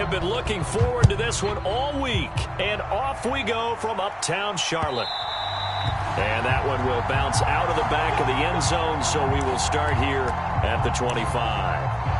have been looking forward to this one all week. And off we go from uptown Charlotte. And that one will bounce out of the back of the end zone, so we will start here at the 25.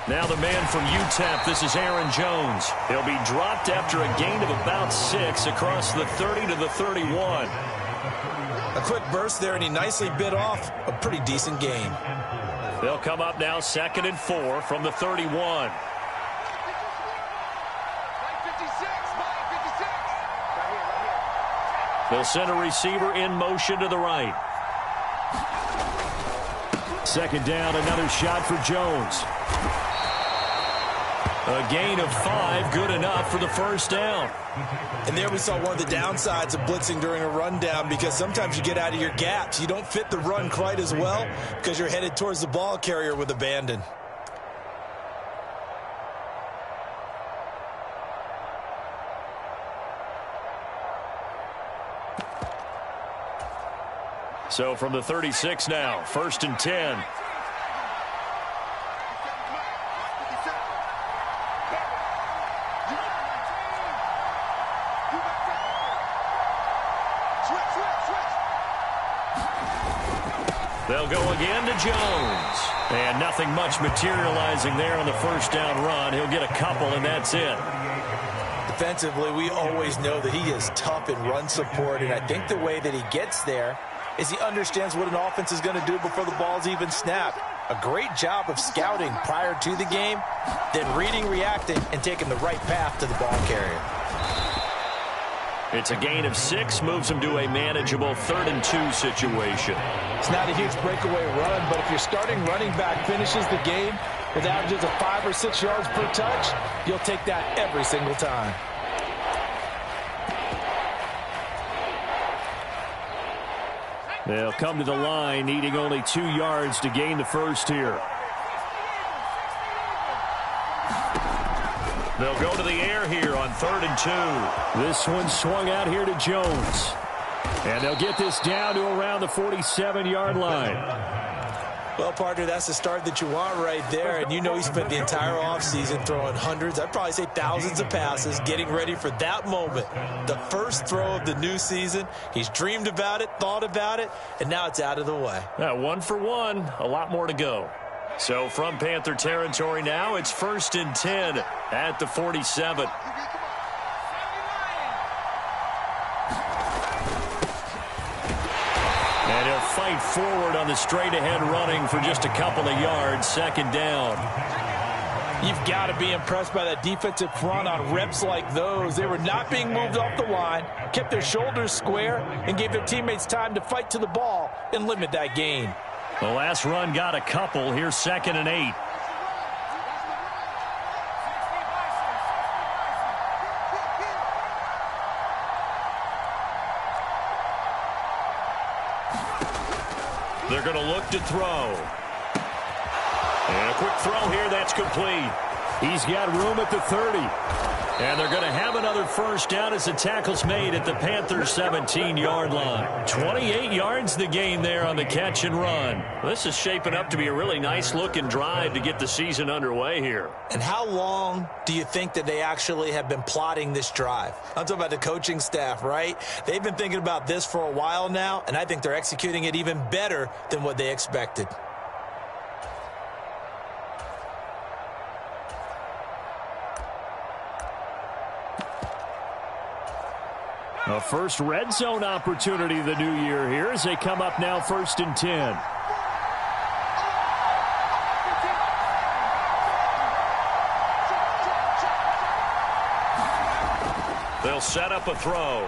Now the man from UTEP, this is Aaron Jones. He'll be dropped after a gain of about 6 across the 30 to the 31. A quick burst there, and he nicely bit off a pretty decent gain. They'll come up now 2nd and 4 from the 31. They'll send a receiver in motion to the right. 2nd down, another shot for Jones. A gain of 5, good enough for the first down. And there we saw one of the downsides of blitzing during a rundown, because sometimes you get out of your gaps. You don't fit the run quite as well because you're headed towards the ball carrier with abandon. So from the 36 now, 1st and 10. They'll go again to Jones. And nothing much materializing there on the first down run. He'll get a couple, and that's it. Defensively, we always know that he is tough in run support, and I think the way that he gets there is he understands what an offense is going to do before the ball's even snapped. A great job of scouting prior to the game, then reading, reacting, and taking the right path to the ball carrier. It's a gain of 6, moves him to a manageable 3rd and 2 situation. It's not a huge breakaway run, but if your starting running back finishes the game with averages of 5 or 6 yards per touch, you'll take that every single time. They'll come to the line, needing only 2 yards to gain the first here. They'll go to the air here on 3rd and 2. This one swung out here to Jones. And they'll get this down to around the 47-yard line. Well, partner, that's the start that you want right there. And you know he spent the entire offseason throwing hundreds, I'd probably say thousands of passes, getting ready for that moment. The first throw of the new season. He's dreamed about it, thought about it, and now it's out of the way. 1 for 1, a lot more to go. So from Panther territory now, it's 1st and 10 at the 47. And he'll fight forward on the straight-ahead running for just a couple of yards, 2nd down. You've got to be impressed by that defensive front on reps like those. They were not being moved off the line, kept their shoulders square, and gave their teammates time to fight to the ball and limit that gain. The last run got a couple. Here's 2nd and 8. They're going to look to throw. And a quick throw here. That's complete. He's got room at the 30. And they're going to have another first down as the tackle's made at the Panthers' 17-yard line. 28 yards the gain there on the catch and run. This is shaping up to be a really nice-looking drive to get the season underway here. And how long do you think that they actually have been plotting this drive? I'm talking about the coaching staff, right? They've been thinking about this for a while now, and I think they're executing it even better than what they expected. A first red zone opportunity the new year here as they come up now 1st and 10. They'll set up a throw.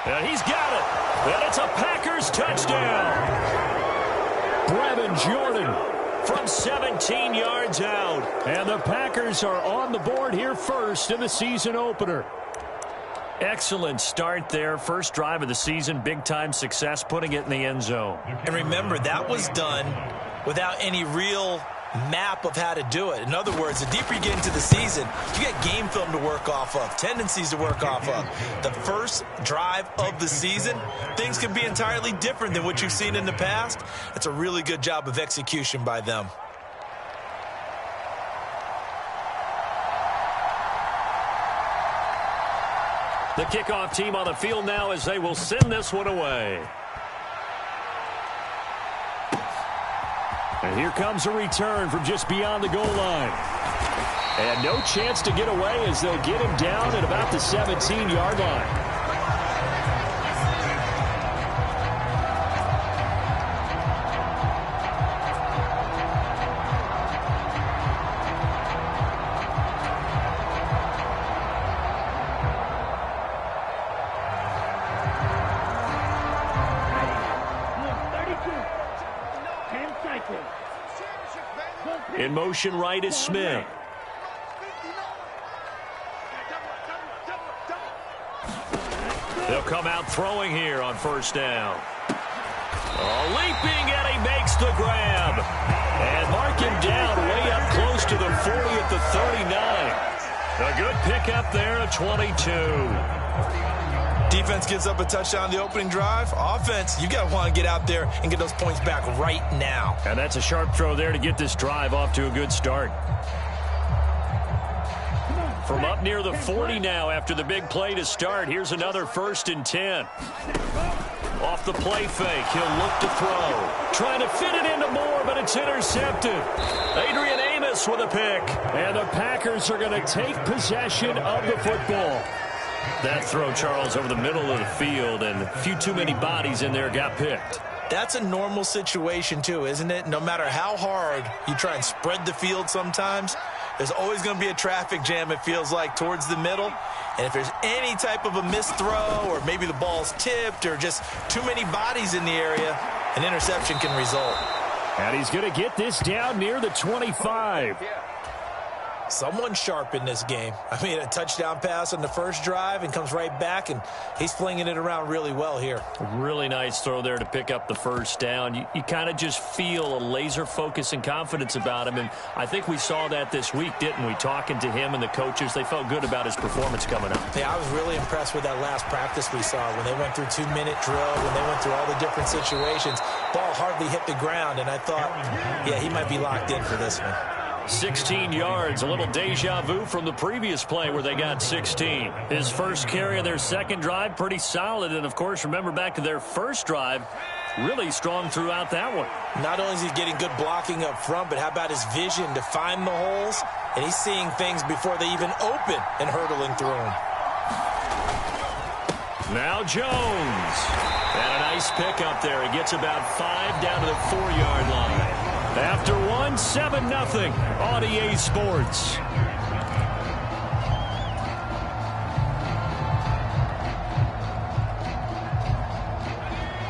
And he's got it. And it's a Packers touchdown. Brevin Jordan from 17 yards out. And the Packers are on the board here first in the season opener. Excellent start there. First drive of the season, big-time success, putting it in the end zone. And remember, that was done without any real map of how to do it. In other words, the deeper you get into the season, you got game film to work off of, tendencies to work off of. The first drive of the season, things can be entirely different than what you've seen in the past. It's a really good job of execution by them. The kickoff team on the field now as they will send this one away. And here comes a return from just beyond the goal line. And no chance to get away as they'll get him down at about the 17-yard line. In motion right is Smith. They'll come out throwing here on first down. Leaping, and he makes the grab. And mark him down way up close to the 40 at the 39. A good pickup there at 22. Defense gives up a touchdown the opening drive. Offense, you got to want to get out there and get those points back right now. And that's a sharp throw there to get this drive off to a good start. From up near the 40 now after the big play to start, here's another 1st and 10. Off the play fake, he'll look to throw. Trying to fit it into Moore, but it's intercepted. Adrian Amos with a pick. And the Packers are going to take possession of the football. That throw, Charles, over the middle of the field, and a few too many bodies in there got picked. That's a normal situation, too, isn't it? No matter how hard you try and spread the field sometimes, there's always going to be a traffic jam, it feels like, towards the middle. And if there's any type of a missed throw or maybe the ball's tipped or just too many bodies in the area, an interception can result. And he's going to get this down near the 25. Someone sharp in this game. I mean, a touchdown pass on the first drive and comes right back, and he's flinging it around really well here. Really nice throw there to pick up the first down. You kind of just feel a laser focus and confidence about him, and I think we saw that this week, didn't we? Talking to him and the coaches, they felt good about his performance coming up. Yeah, I was really impressed with that last practice we saw when they went through 2-minute drill, when they went through all the different situations. Ball hardly hit the ground, and I thought, yeah, he might be locked in for this one. 16 yards, a little deja vu from the previous play where they got 16. His first carry of their second drive, pretty solid. And, of course, remember back to their first drive, really strong throughout that one. Not only is he getting good blocking up front, but how about his vision to find the holes? And he's seeing things before they even open and hurdling through them. Now Jones. And a nice pick up there. He gets about 5 down to the 4-yard line. After one, 7-0 on EA Sports.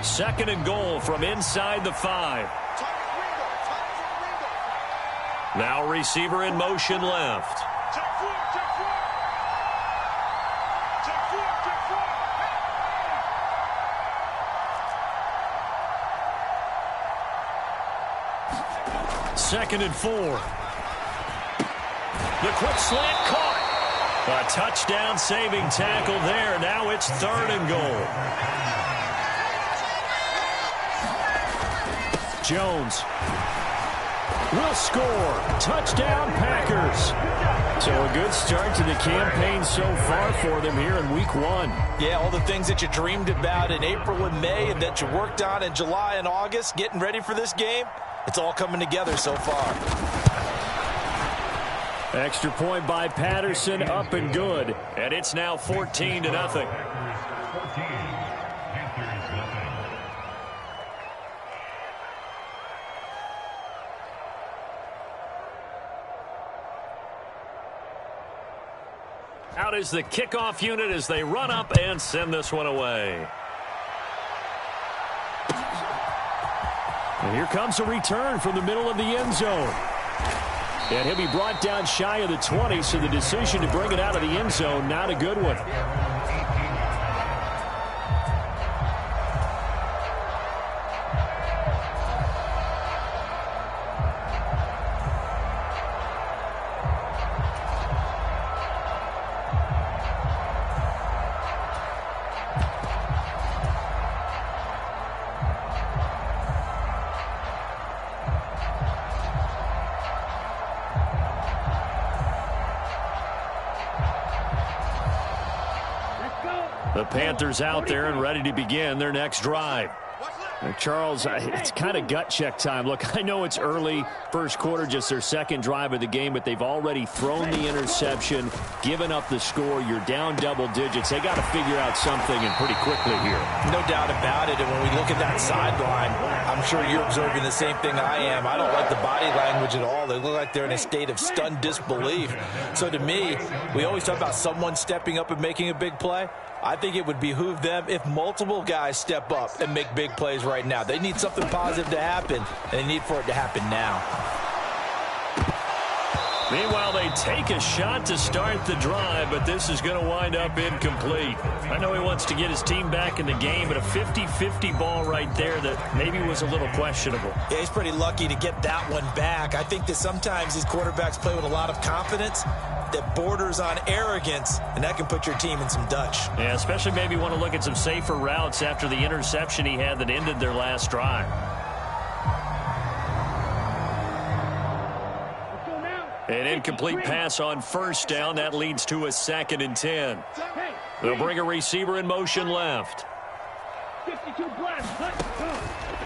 Second and goal from inside the 5. Now receiver in motion left. Second and 4. The quick slant caught. A touchdown saving tackle there. Now it's 3rd and goal. Jones will score. Touchdown Packers. So a good start to the campaign so far for them here in week 1. Yeah, all the things that you dreamed about in April and May and that you worked on in July and August, getting ready for this game. It's all coming together so far. Extra point by Patterson, up and good. And it's now 14-0. Out is the kickoff unit as they run up and send this one away. And here comes a return from the middle of the end zone. And he'll be brought down shy of the 20, so the decision to bring it out of the end zone, not a good one. The Panthers out there and ready to begin their next drive. Charles, it's kind of gut check time. Look, I know it's early, first quarter, just their second drive of the game, but they've already thrown the interception, given up the score. You're down double digits. They got to figure out something, and pretty quickly here. No doubt about it, and when we look at that sideline, I'm sure you're observing the same thing I am. I don't like the body language at all. They look like they're in a state of stunned disbelief. So to me, we always talk about someone stepping up and making a big play. I think it would behoove them if multiple guys step up and make big plays right now. They need something positive to happen, and they need for it to happen now. Meanwhile, they take a shot to start the drive, but this is going to wind up incomplete. I know he wants to get his team back in the game, but a 50-50 ball right there that maybe was a little questionable. Yeah, he's pretty lucky to get that one back. I think that sometimes these quarterbacks play with a lot of confidence that borders on arrogance, and that can put your team in some Dutch. Yeah, especially maybe want to look at some safer routes after the interception he had that ended their last drive. An incomplete pass on first down. That leads to a 2nd and 10. They'll bring a receiver in motion left.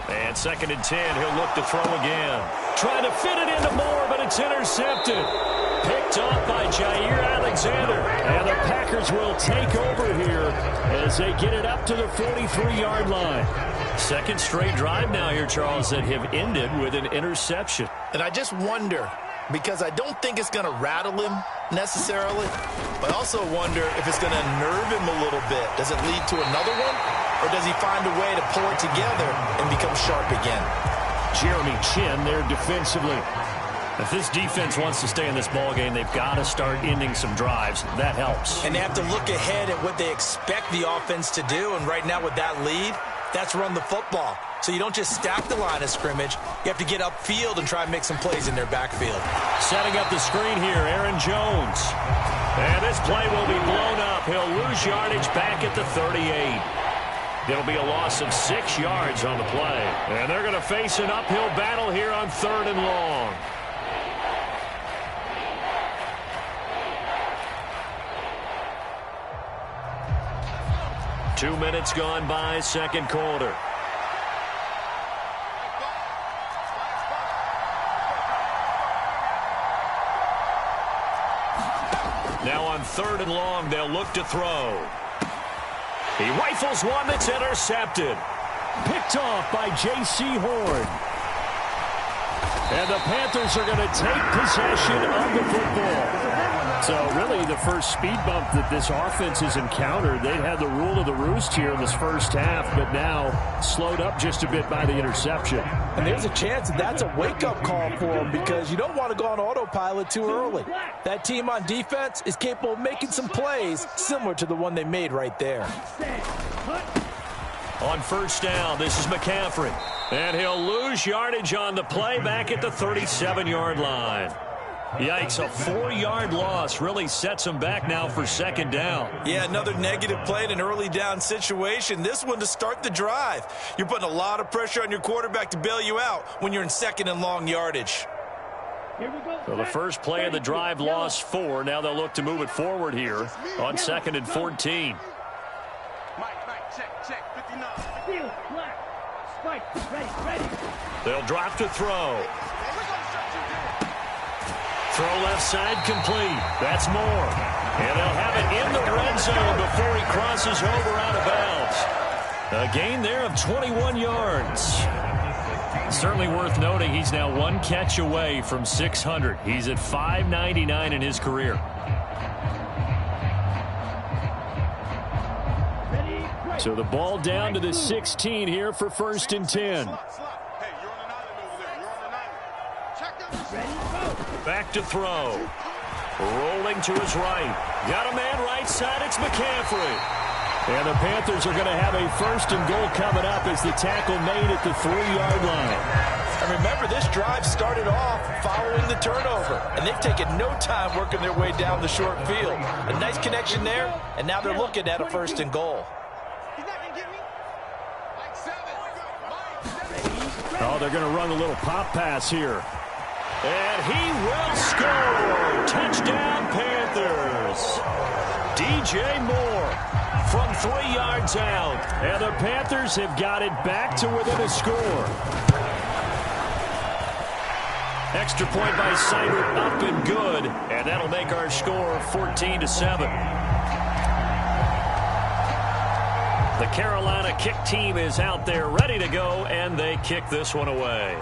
And 2nd and 10. He'll look to throw again. Trying to fit it into Moore, but it's intercepted. Picked off by Jair Alexander. And the Packers will take over here as they get it up to the 43-yard line. Second straight drive now here, Charles, that have ended with an interception. And I just wonder, because I don't think it's going to rattle him necessarily, but I also wonder if it's going to nerve him a little bit. Does it lead to another one, or does he find a way to pull it together and become sharp again? Jeremy Chin there defensively. If this defense wants to stay in this ballgame, they've got to start ending some drives. That helps. And they have to look ahead at what they expect the offense to do, and right now with that lead, that's run the football. So you don't just stack the line of scrimmage. You have to get upfield and try and make some plays in their backfield. Setting up the screen here, Aaron Jones. And this play will be blown up. He'll lose yardage back at the 38. It'll be a loss of 6 yards on the play. And they're going to face an uphill battle here on 3rd and long. Two minutes gone by, second quarter. Now on 3rd and long, they'll look to throw. He rifles one that's intercepted. Picked off by J.C. Horn. And the Panthers are going to take possession of the football. So really the first speed bump that this offense has encountered, they'd had the rule of the roost here in this first half, but now slowed up just a bit by the interception. And there's a chance that that's a wake-up call for them, because you don't want to go on autopilot too early. That team on defense is capable of making some plays similar to the one they made right there. On first down, this is McCaffrey. And he'll lose yardage on the play back at the 37-yard line. Yikes, a 4-yard loss really sets him back now for second down. Yeah, another negative play in an early down situation. This one to start the drive. You're putting a lot of pressure on your quarterback to bail you out when you're in 2nd and long yardage. So the first play of the drive lost 4. Now they'll look to move it forward here on 2nd and 14. They'll drop to throw. Throw left side complete. That's Moore. And they'll have it in the red zone before he crosses over out of bounds. A gain there of 21 yards. Certainly worth noting he's now 1 catch away from 600. He's at 599 in his career. So the ball down to the 16 here for 1st and 10. Back to throw. Rolling to his right. Got a man right side. It's McCaffrey. And the Panthers are going to have a 1st and goal coming up as the tackle made at the 3-yard line. And remember, this drive started off following the turnover, and they've taken no time working their way down the short field. A nice connection there, and now they're looking at a 1st and goal. Oh, they're going to run a little pop pass here. And he will score. Touchdown, Panthers. DJ Moore from 3 yards out. And the Panthers have got it back to within a score. Extra point by Seibert up and good. And that'll make our score 14-7. The Carolina kick team is out there ready to go, and they kick this one away.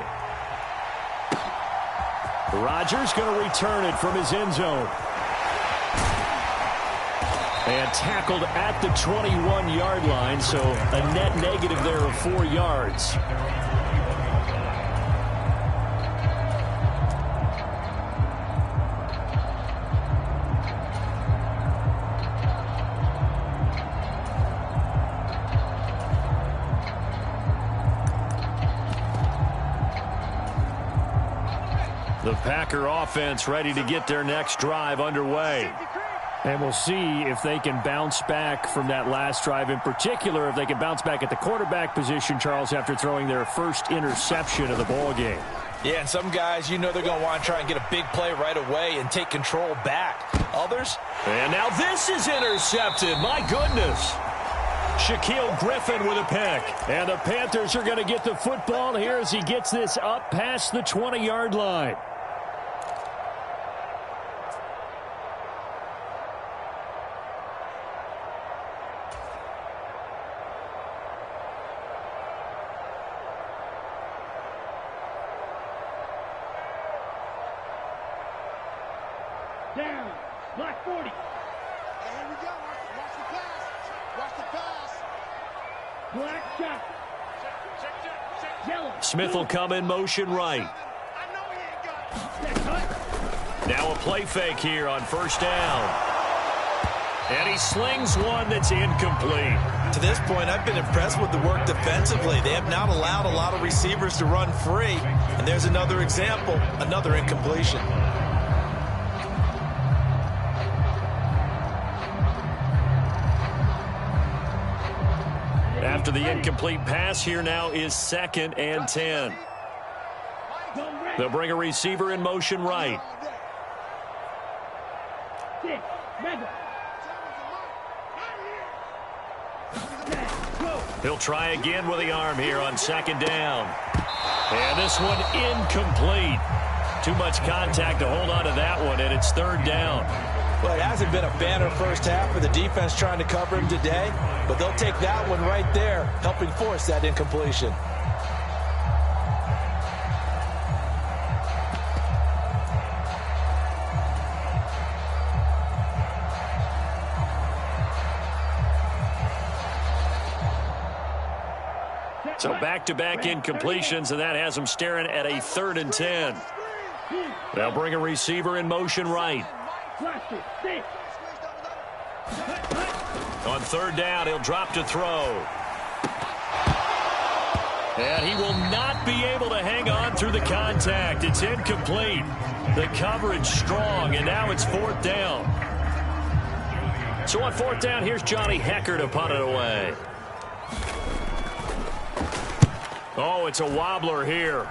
Rodgers going to return it from his end zone. And tackled at the 21-yard line, so a net negative there of 4 yards. The Packer offense ready to get their next drive underway. And we'll see if they can bounce back from that last drive. In particular, if they can bounce back at the quarterback position, Charles, after throwing their first interception of the ball game. Yeah, and some guys, you know they're going to want to try and get a big play right away and take control back. Others? And now this is intercepted. My goodness. Shaquille Griffin with a pick. And the Panthers are going to get the football here as he gets this up past the 20-yard line. Down. Black 40. Here we go. Watch the pass. Watch the pass. Black shot. Yellow. Smith will come in motion right. Now a play fake here on first down. And he slings one that's incomplete. To this point, I've been impressed with the work defensively. They have not allowed a lot of receivers to run free. And there's another example, another incompletion. After the incomplete pass, here now is 2nd and 10. They'll bring a receiver in motion right. He'll try again with the arm here on 2nd down. And this one incomplete. Too much contact to hold on to that one, and it's 3rd down. Well, it hasn't been a banner first half for the defense trying to cover him today, but they'll take that one right there, helping force that incompletion. So back-to-back incompletions, and that has them staring at a 3rd and 10. They'll bring a receiver in motion right. On 3rd down, he'll drop to throw. And he will not be able to hang on through the contact. It's incomplete. The coverage strong, and now it's 4th down. So on 4th down, here's Johnny Hecker to punt it away. Oh, it's a wobbler here.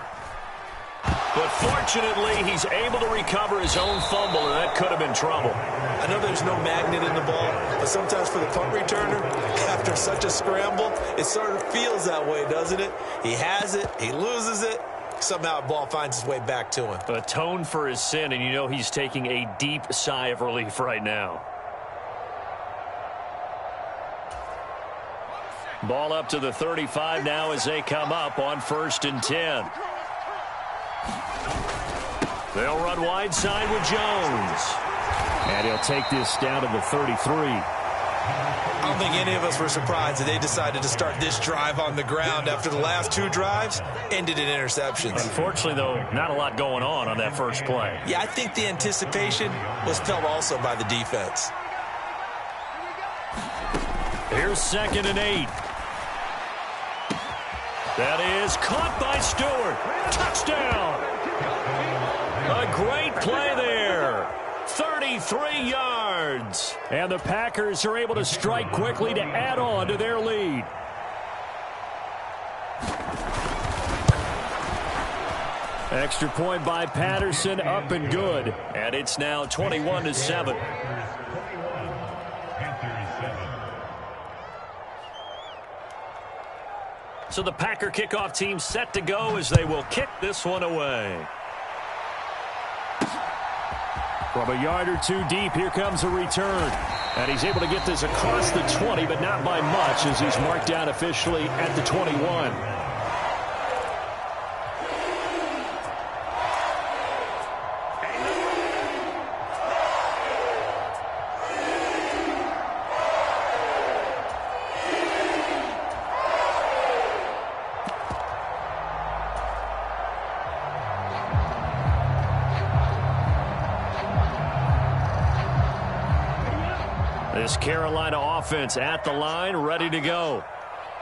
But fortunately, he's able to recover his own fumble, and that could have been trouble. I know there's no magnet in the ball, but sometimes for the punt returner, after such a scramble, it sort of feels that way, doesn't it? He has it, he loses it, somehow the ball finds its way back to him. Atone for his sin, and you know he's taking a deep sigh of relief right now. Ball up to the 35 now as they come up on 1st and 10. They'll run wide side with Jones. And he'll take this down to the 33. I don't think any of us were surprised that they decided to start this drive on the ground after the last 2 drives ended in interceptions. Unfortunately, though, not a lot going on that first play. Yeah, I think the anticipation was felt also by the defense. Here's 2nd and 8. That is caught by Stewart. Touchdown. A great play there. 33 yards. And the Packers are able to strike quickly to add on to their lead. Extra point by Patterson, up and good. And it's now 21-7. So the Packer kickoff team set to go as they will kick this one away. From a yard or two deep, here comes a return. And he's able to get this across the 20, but not by much as he's marked down officially at the 21. This Carolina offense at the line, ready to go.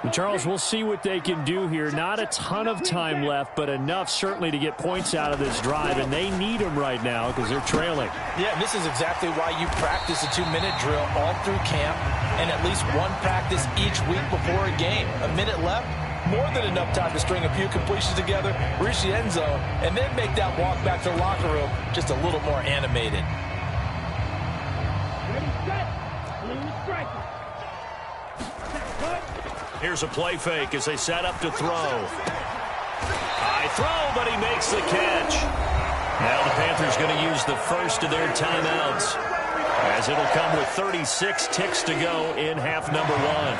And Charles, we'll see what they can do here. Not a ton of time left, but enough certainly to get points out of this drive, and they need them right now because they're trailing. Yeah, this is exactly why you practice a 2-minute drill all through camp and at least one practice each week before a game. A minute left, more than enough time to string a few completions together, reach the end zone, and then make that walk back to the locker room just a little more animated. Here's a play fake as they set up to throw. High throw, but he makes the catch. Now the Panthers going to use the first of their timeouts as it'll come with 36 ticks to go in half number one.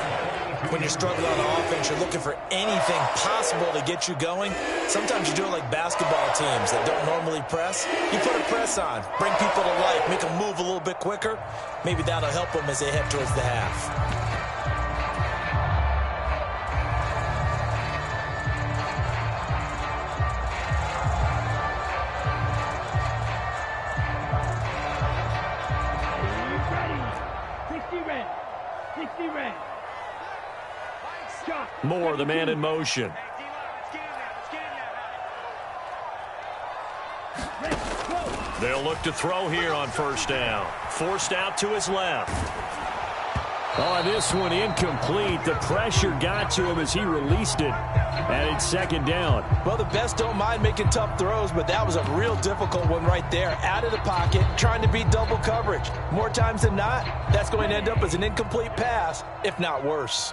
When you're struggling on offense, you're looking for anything possible to get you going. Sometimes you do it like basketball teams that don't normally press. You put a press on, bring people to life, make them move a little bit quicker. Maybe that'll help them as they head towards the half. Moore, the man in motion. They'll look to throw here on first down. Forced out to his left. Oh, this one incomplete. The pressure got to him as he released it. And it's second down. Well, the best don't mind making tough throws, but that was a real difficult one right there. Out of the pocket, trying to beat double coverage. More times than not, that's going to end up as an incomplete pass, if not worse.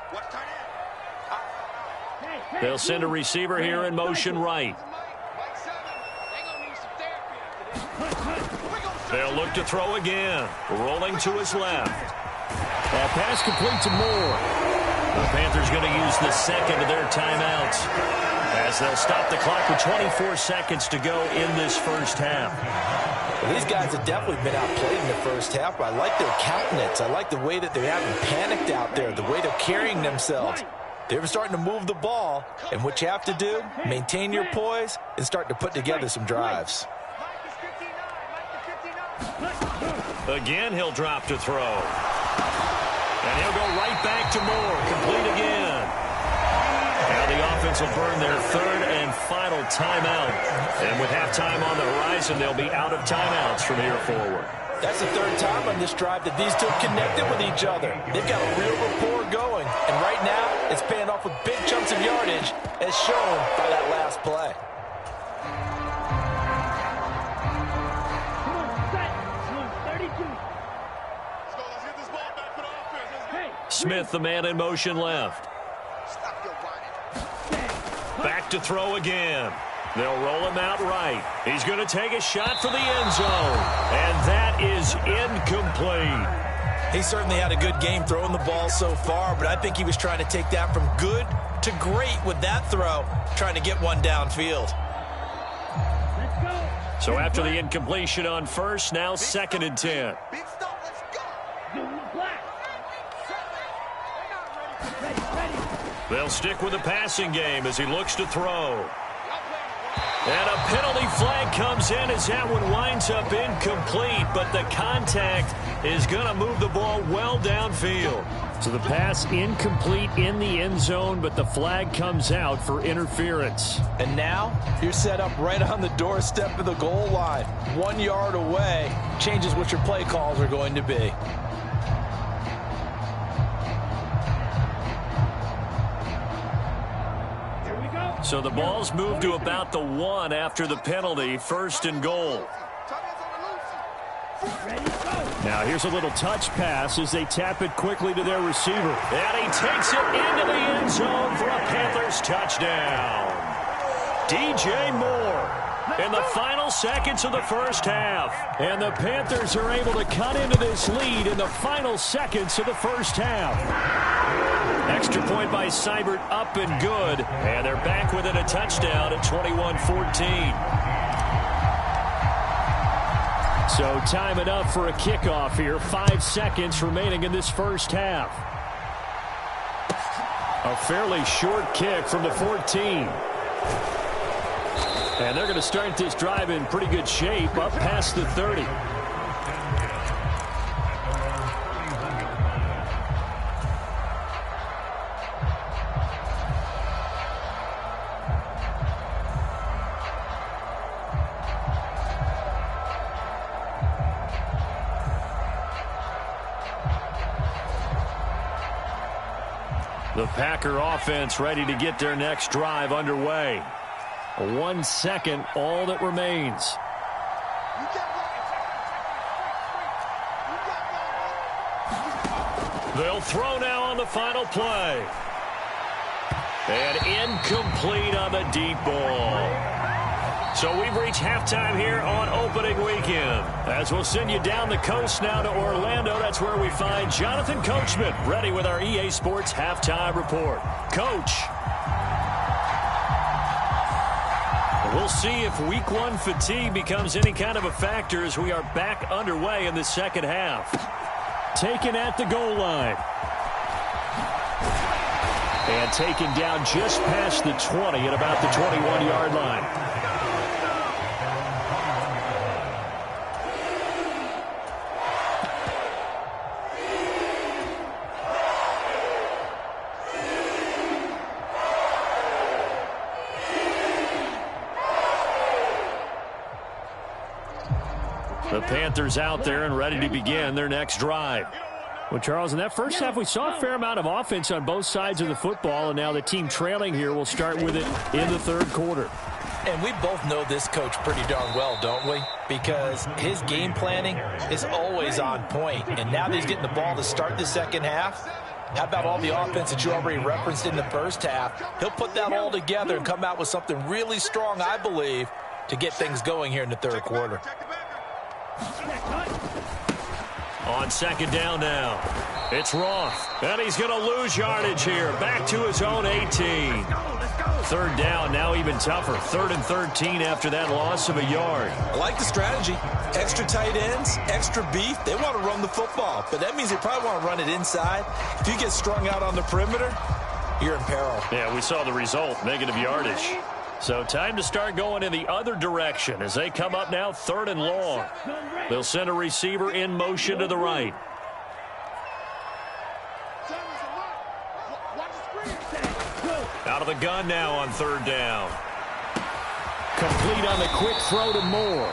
They'll send a receiver here in motion right. They'll look to throw again. Rolling to his left. That pass complete to Moore. The Panthers going to use the second of their timeouts as they'll stop the clock with 24 seconds to go in this first half. Well, these guys have definitely been outplayed in the first half, but I like their countenance. I like the way that they're having panicked out there, the way they're carrying themselves. They're starting to move the ball, and what you have to do, maintain your poise and start to put together some drives. Again, he'll drop to throw. And he'll go right back to Moore. Complete again. Now the offense will burn their third and final timeout. And with halftime on the horizon, they'll be out of timeouts from here forward. That's the third time on this drive that these two have connected with each other. They've got a real rapport going. And right now, it's paying off with big chunks of yardage, as shown by that last play. Smith, the man in motion left. Back to throw again. They'll roll him out right. He's going to take a shot for the end zone. And that is incomplete. He certainly had a good game throwing the ball so far, but I think he was trying to take that from good to great with that throw, trying to get one downfield. So after the incompletion on first, now 2nd and 10. They'll stick with the passing game as he looks to throw. And a penalty flag comes in as that one winds up incomplete, but the contact is going to move the ball well downfield. So the pass incomplete in the end zone, but the flag comes out for interference. And now you're set up right on the doorstep of the goal line. 1 yard away changes what your play calls are going to be. So the ball's moved to about the 1 after the penalty, 1st and goal. Now here's a little touch pass as they tap it quickly to their receiver. And he takes it into the end zone for a Panthers touchdown. DJ Moore in the final seconds of the first half. And the Panthers are able to cut into this lead in the final seconds of the first half. Extra point by Seibert, up and good. And they're back within a touchdown at 21-14. So time enough for a kickoff here. 5 seconds remaining in this first half. A fairly short kick from the 14. And they're going to start this drive in pretty good shape up past the 30. The Packer offense ready to get their next drive underway. 1 second, all that remains. They'll throw now on the final play. And incomplete on the deep ball. So we've reached halftime here on opening weekend. As we'll send you down the coast now to Orlando. That's where we find Jonathan Coachman ready with our EA Sports halftime report. Coach. We'll see if week 1 fatigue becomes any kind of a factor as we are back underway in the second half. Taken at the goal line. And taken down just past the 20 at about the 21-yard line. The Panthers out there and ready to begin their next drive. Well, Charles, in that first half, we saw a fair amount of offense on both sides of the football, and now the team trailing here will start with it in the third quarter. And we both know this coach pretty darn well, don't we? Because his game planning is always on point. And now that he's getting the ball to start the second half, how about all the offense that you already referenced in the first half? He'll put that all together and come out with something really strong, I believe, to get things going here in the third quarter. On second down now, it's Roth, and he's going to lose yardage here. Back to his own 18. Third down, now even tougher. 3rd and 13 after that loss of a yard. I like the strategy. Extra tight ends, extra beef. They want to run the football, but that means they probably want to run it inside. If you get strung out on the perimeter, you're in peril. Yeah, we saw the result, negative yardage. So time to start going in the other direction as they come up now 3rd and long. They'll send a receiver in motion to the right. Out of the gun now on 3rd down. Complete on the quick throw to Moore.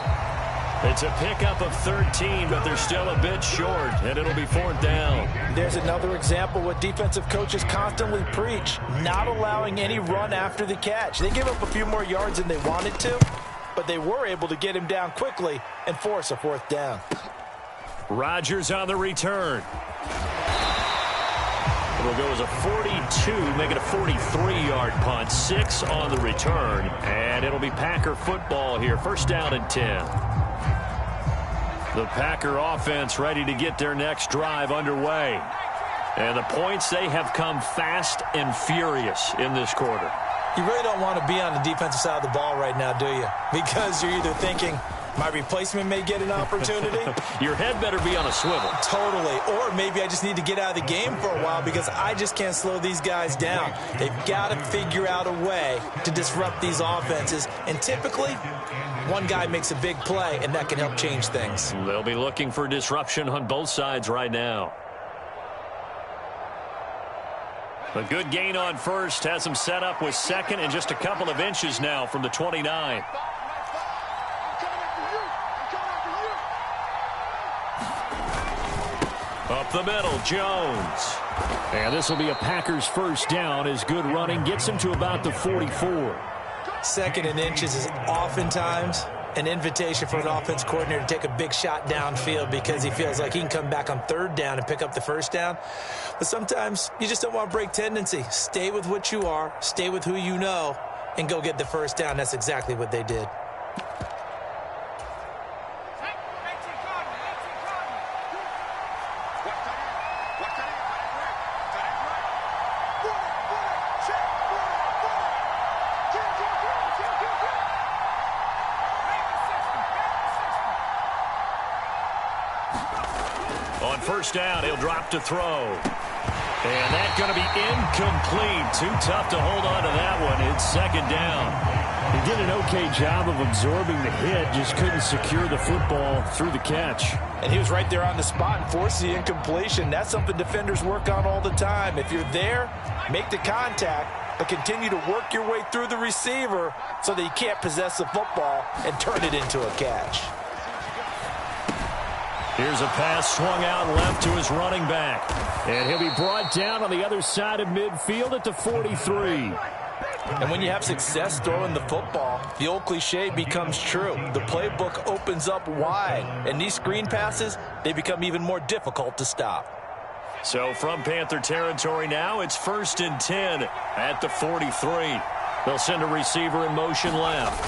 It's a pickup of 13, but they're still a bit short, and it'll be 4th down. There's another example what defensive coaches constantly preach, not allowing any run after the catch. They gave up a few more yards than they wanted to, but they were able to get him down quickly and force a 4th down. Rodgers on the return. It'll go as a 42, make it a 43-yard punt. 6 on the return, and it'll be Packer football here. 1st down and 10. The Packer offense ready to get their next drive underway. And the points, they have come fast and furious in this quarter. You really don't want to be on the defensive side of the ball right now, do you? Because you're either thinking, my replacement may get an opportunity. Your head better be on a swivel. Totally. Or maybe I just need to get out of the game for a while because I just can't slow these guys down. They've got to figure out a way to disrupt these offenses. And typically, one guy makes a big play, and that can help change things. They'll be looking for disruption on both sides right now. A good gain on 1st has him set up with 2nd and just a couple of inches now from the 29. Up the middle, Jones. And this will be a Packers first down as good running gets him to about the 44. 2nd and inches is oftentimes an invitation for an offense coordinator to take a big shot downfield because he feels like he can come back on 3rd down and pick up the 1st down. But sometimes you just don't want to break tendency. Stay with what you are, stay with who you know, and go get the 1st down. That's exactly what they did. On 1st down, he'll drop to throw. And that's going to be incomplete. Too tough to hold on to that one. It's 2nd down. He did an okay job of absorbing the hit, just couldn't secure the football through the catch. And he was right there on the spot and forced the incompletion. That's something defenders work on all the time. If you're there, make the contact, but continue to work your way through the receiver so that you can't possess the football and turn it into a catch. Here's a pass swung out left to his running back. And he'll be brought down on the other side of midfield at the 43. And when you have success throwing the football, the old cliche becomes true. The playbook opens up wide. And these screen passes, they become even more difficult to stop. So from Panther territory now, it's 1st and 10 at the 43. They'll send a receiver in motion left.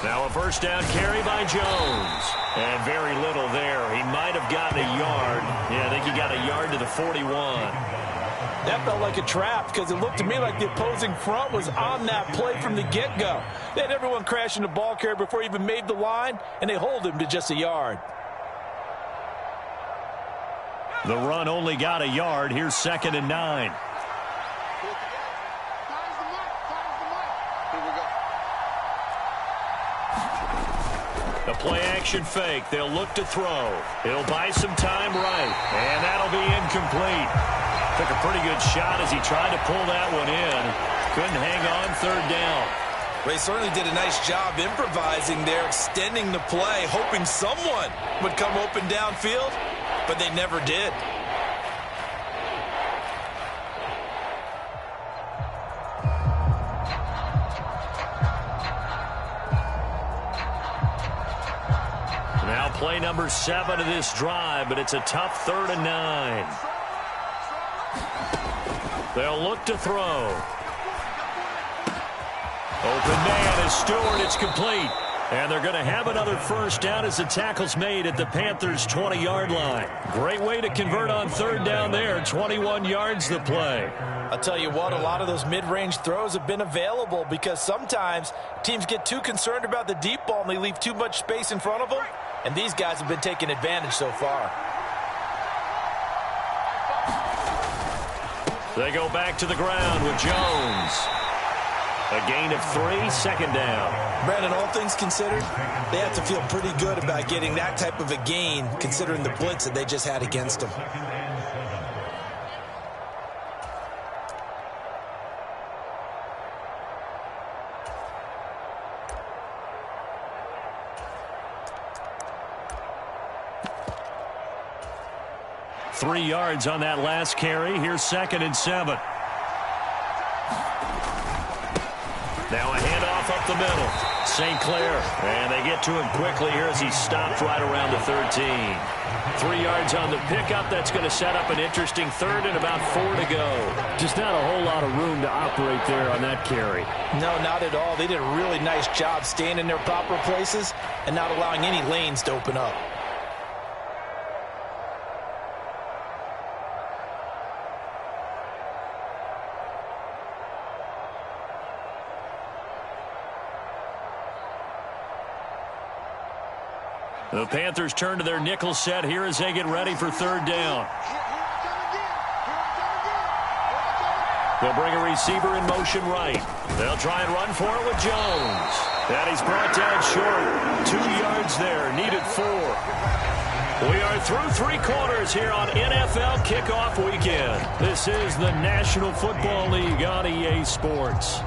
Now a 1st down carry by Jones. And very little there. He might have gotten a yard. Yeah, I think he got a yard to the 41. That felt like a trap because it looked to me like the opposing front was on that play from the get-go. They had everyone crashing the ball carrier before he even made the line, and they hold him to just a yard. The run only got a yard. Here's 2nd and 9. The play-action fake. They'll look to throw. He'll buy some time right. And that'll be incomplete. Took a pretty good shot as he tried to pull that one in. Couldn't hang on 3rd down. They certainly did a nice job improvising there, extending the play, hoping someone would come open downfield, but they never did. Now play number 7 of this drive, but it's a tough 3rd and 9. They'll look to throw. Open man is Stewart. It's complete. And they're going to have another 1st down as the tackle's made at the Panthers' 20-yard line. Great way to convert on 3rd down there. 21 yards the play. I'll tell you what, a lot of those mid-range throws have been available because sometimes teams get too concerned about the deep ball and they leave too much space in front of them. And these guys have been taking advantage so far. They go back to the ground with Jones. A gain of 3, 2nd down. Brandon, all things considered, they have to feel pretty good about getting that type of a gain considering the blitz that they just had against them. Three yards on that last carry. Here's 2nd and 7. Now a handoff up the middle. St. Clair. And they get to him quickly here as he stopped right around the 13. 3 yards on the pickup. That's going to set up an interesting 3rd and about 4 to go. Just not a whole lot of room to operate there on that carry. No, not at all. They did a really nice job staying in their proper places and not allowing any lanes to open up. The Panthers turn to their nickel set here as they get ready for 3rd down. They'll bring a receiver in motion right. They'll try and run for it with Jones. And he's brought down short. 2 yards there. Needed 4. We are through 3 quarters here on NFL Kickoff Weekend. This is the National Football League on EA Sports.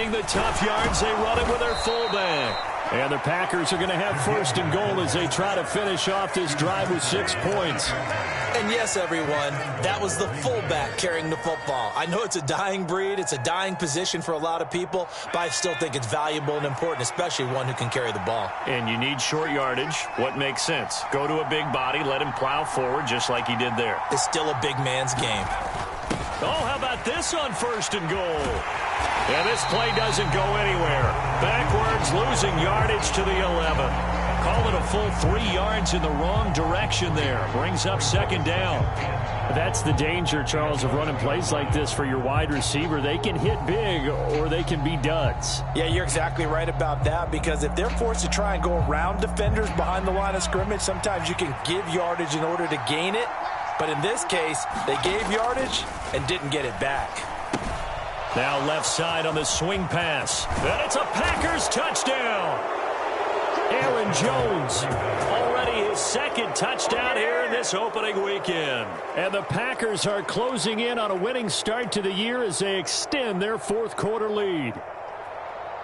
Needing the tough yards, they run it with their fullback. And the Packers are going to have first and goal as they try to finish off this drive with 6 points. And yes, everyone, that was the fullback carrying the football. I know it's a dying breed, it's a dying position for a lot of people, but I still think it's valuable and important, especially one who can carry the ball. And you need short yardage. What makes sense? Go to a big body, let him plow forward just like he did there. It's still a big man's game. Oh, how about this on first and goal? And this play doesn't go anywhere. Backwards, losing yardage to the 11. Call it a full 3 yards in the wrong direction there. Brings up second down. That's the danger, Charles, of running plays like this for your wide receiver. They can hit big or they can be duds. Yeah, you're exactly right about that, because if they're forced to try and go around defenders behind the line of scrimmage, sometimes you can give yardage in order to gain it. But in this case, they gave yardage and didn't get it back. Now left side on the swing pass. And it's a Packers touchdown. Aaron Jones, already his second touchdown here in this opening weekend. And the Packers are closing in on a winning start to the year as they extend their fourth quarter lead.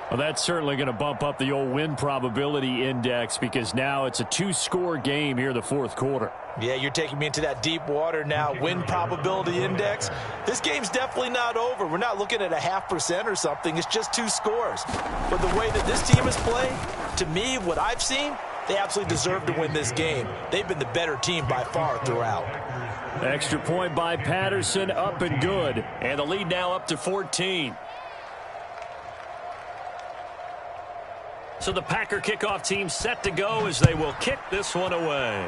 Well, that's certainly going to bump up the old win probability index, because now it's a 2-score game here in the fourth quarter. Yeah, you're taking me into that deep water now. Win probability index. This game's definitely not over. We're not looking at a 0.5% or something. It's just 2 scores. But the way that this team has played, to me, what I've seen, they absolutely deserve to win this game. They've been the better team by far throughout. Extra point by Patterson, up and good. And the lead now up to 14. So the Packer kickoff team set to go as they will kick this one away.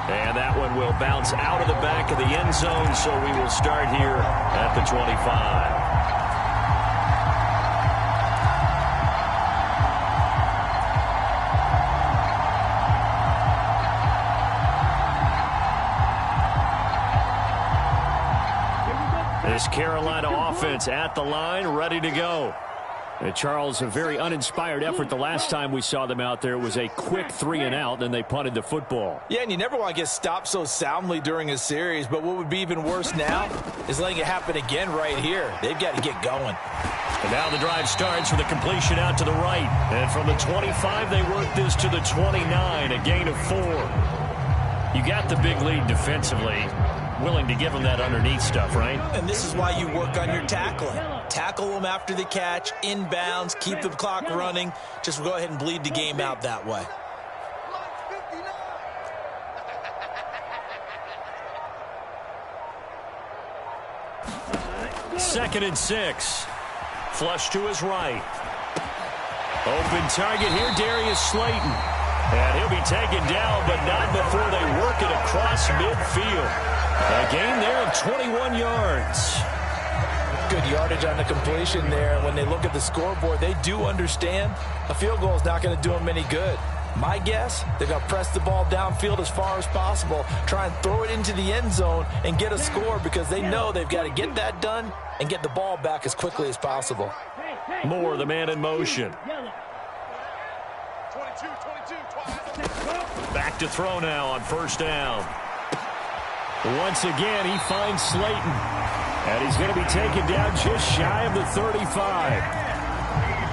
And that one will bounce out of the back of the end zone, so we will start here at the 25. This Carolina offense at the line, ready to go. Charles, a very uninspired effort the last time we saw them out there. It was a quick 3-and-out, then they punted the football. Yeah, and you never want to get stopped so soundly during a series, but what would be even worse now is letting it happen again right here. They've got to get going. And now the drive starts with a completion out to the right. And from the 25, they work this to the 29, a gain of 4. You got the big lead defensively. Willing to give them that underneath stuff, right? And this is why you work on your tackling. Tackle them after the catch, inbounds, keep the clock running. Just go ahead and bleed the game out that way. Second and 6. Flush to his right. Open target here, Darius Slayton. And he'll be taken down, but not before they work it across midfield. A gain there of 21 yards. Good yardage on the completion there. When they look at the scoreboard, they do understand a field goal is not going to do them any good. My guess, they're going to press the ball downfield as far as possible, try and throw it into the end zone and get a score, because they know they've got to get that done and get the ball back as quickly as possible. Moore, the man in motion. Back to throw now on first down. Once again, he finds Slayton. And he's going to be taken down just shy of the 35.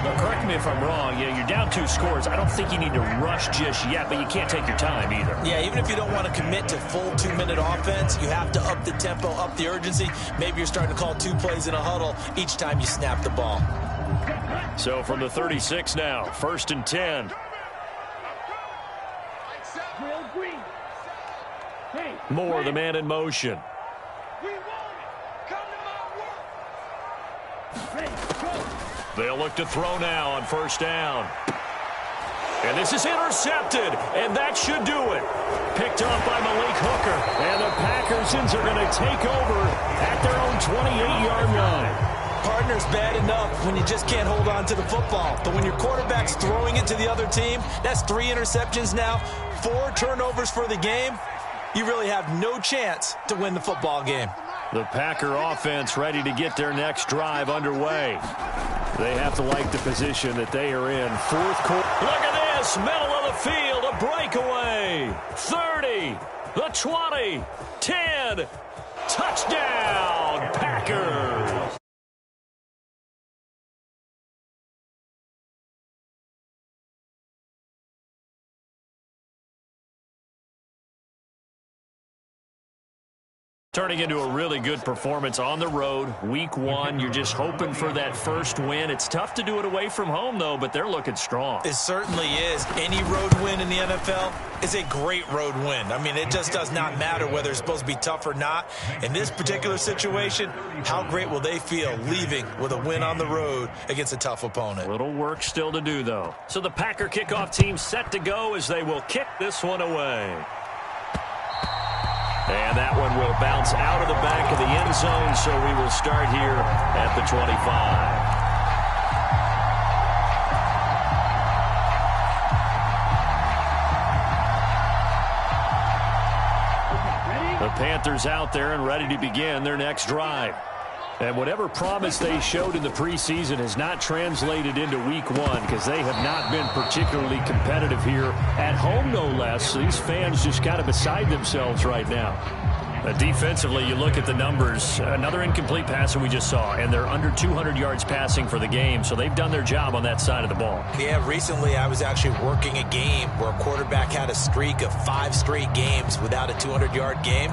Now, correct me if I'm wrong. Yeah, you're down 2 scores. I don't think you need to rush just yet, but you can't take your time either. Yeah, even if you don't want to commit to full 2-minute offense, you have to up the tempo, up the urgency. Maybe you're starting to call 2 plays in a huddle each time you snap the ball. So from the 36 now, first and 10. Moore, the man in motion. They'll look to throw now on first down. And this is intercepted, and that should do it. Picked off by Malik Hooker. And the Packersons are going to take over at their own 28-yard line. Partner's bad enough when you just can't hold on to the football. But when your quarterback's throwing it to the other team, that's 3 interceptions now, 4 turnovers for the game. You really have no chance to win the football game. The Packer offense ready to get their next drive underway. They have to like the position that they are in. Fourth quarter. Look at this, middle of the field, a breakaway. 30, the 20, 10, touchdown, Packers. Turning into a really good performance on the road, week one. You're just hoping for that first win. It's tough to do it away from home, though, but they're looking strong. It certainly is. Any road win in the NFL is a great road win. I mean, it just does not matter whether it's supposed to be tough or not. In this particular situation, how great will they feel leaving with a win on the road against a tough opponent? Little work still to do, though. So the Packer kickoff team set to go as they will kick this one away. And that one will bounce out of the back of the end zone, so we will start here at the 25. The Panthers out there and ready to begin their next drive. And whatever promise they showed in the preseason has not translated into week one because they have not been particularly competitive here at home, no less. So these fans just kind of beside themselves right now. Defensively, you look at the numbers. Another incomplete pass that we just saw, and they're under 200 yards passing for the game, so they've done their job on that side of the ball. Yeah, recently I was actually working a game where a quarterback had a streak of 5 straight games without a 200-yard game.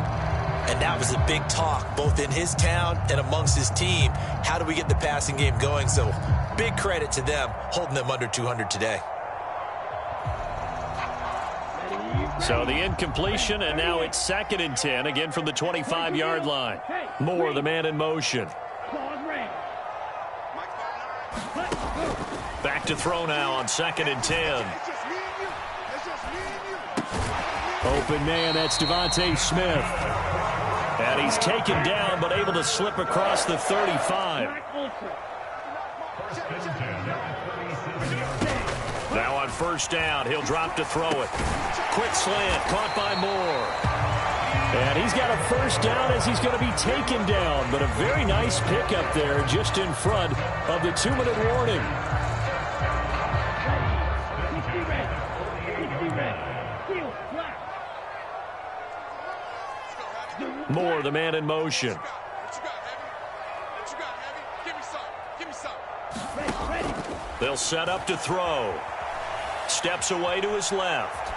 And that was a big talk, both in his town and amongst his team. How do we get the passing game going? So big credit to them, holding them under 200 today. So the incompletion, and now it's 2nd and 10, again from the 25-yard line. Moore, the man in motion. Back to throw now on 2nd and 10. Open man, that's Devontae Smith. And he's taken down, but able to slip across the 35. Now on 1st down, he'll drop to throw it. Quick slant, caught by Moore. And he's got a 1st down as he's going to be taken down. But a very nice pickup there just in front of the 2-minute warning. Moore, the man in motion. They'll set up to throw. Steps away to his left.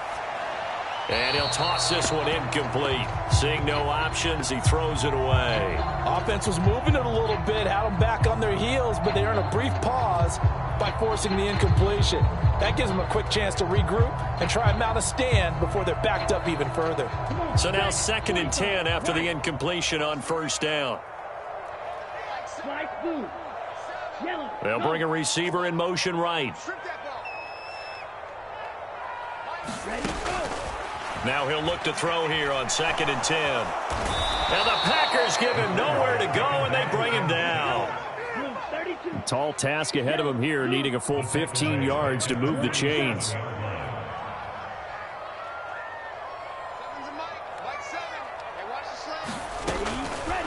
And he'll toss this one incomplete. Seeing no options, he throws it away. Offense was moving it a little bit, had them back on their heels, but they earn a brief pause by forcing the incompletion. That gives them a quick chance to regroup and try and mount a stand before they're backed up even further. So now 2nd and 10 after the incompletion on 1st down. They'll bring a receiver in motion right. Now he'll look to throw here on 2nd and 10. And the Packers give him nowhere to go, and they bring him down. Tall task ahead of him here, needing a full 15 yards to move the chains.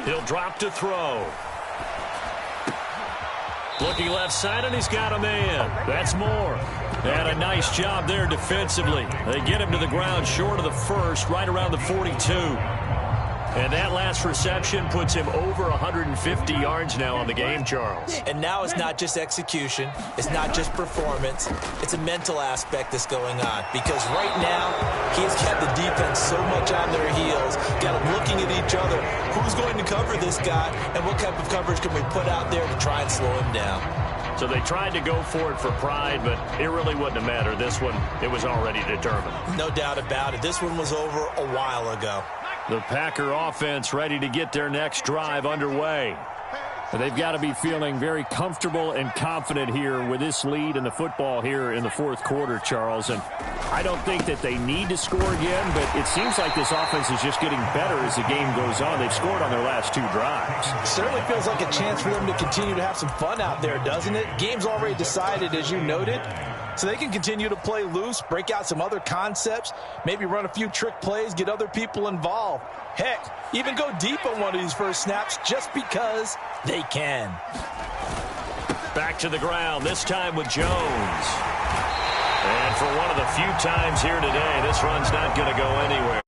He'll drop to throw. Looking left side, and he's got a man. That's Moore. And a nice job there defensively. They get him to the ground short of the 1st, right around the 42. And that last reception puts him over 150 yards now on the game, Charles. And now it's not just execution. It's not just performance. It's a mental aspect that's going on. Because right now, he has kept the defense so much on their heels, got them looking at each other. Who's going to cover this guy, and what type of coverage can we put out there to try and slow him down? So they tried to go for it for pride, but it really wouldn't have mattered. This one, it was already determined. No doubt about it. This one was over a while ago. The Packer offense ready to get their next drive underway. And they've got to be feeling very comfortable and confident here with this lead in the football here in the 4th quarter, Charles. And I don't think that they need to score again, but it seems like this offense is just getting better as the game goes on. They've scored on their last 2 drives. Certainly feels like a chance for them to continue to have some fun out there, doesn't it? Game's already decided, as you noted. So they can continue to play loose, break out some other concepts, maybe run a few trick plays, get other people involved. Heck, even go deep on one of these first snaps just because they can. Back to the ground, this time with Jones. And for one of the few times here today, this run's not going to go anywhere.